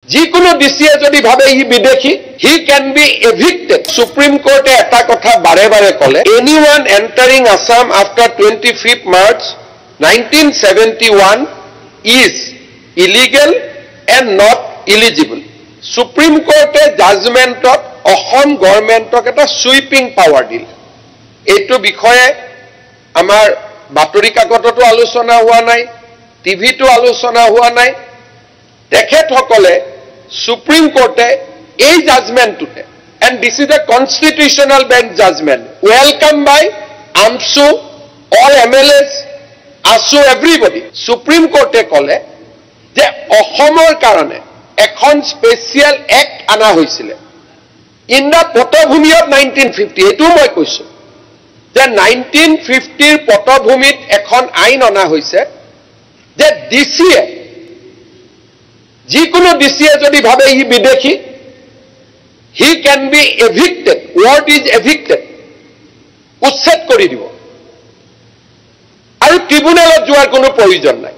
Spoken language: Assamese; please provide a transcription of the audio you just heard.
যিকোনো ডিসিয়ে যদি ভাবে ই বিদেশী he can be evicted supreme কোর্টে এটা কথা বাৰে বাৰে কলে anyone entering Assam after 25 March 1971 is illegal and not eligible supreme কোর্টে জাজমেন্টত অসম গভর্নমেন্টক এটা সুইপিং পাওয়ার দিল এইটো বিষয়ে আমাৰ বাতৰি কাকততো আলোচনা হোৱা নাই টিভিতো আলোচনা হোৱা নাই তেখেতসকলে সুপ্রিম কোর্টে এই জাজমেন্টটোতে and this is a constitutional bench judgement welcome by AAMSU all MLAs AASU everybody Supreme কোর্টে কলে যে অসমৰ কাৰণে এখন স্পেশাল এক্ট আনা হৈছিল ইন দা পটভূমি অফ 1950 এটো মই কৈছো যে 1950 পটভূমিত এখন আইন অনা হৈছে যে ডিসিয়ে যিকোনো ডিসিয়ে যদি ভাবে ই বিদেশী he can be evicted word is evicted উচ্ছেদ কৰি দিব আৰু ট্ৰিব্যুনেলত যোৱাৰ কোনো প্ৰয়োজন নাই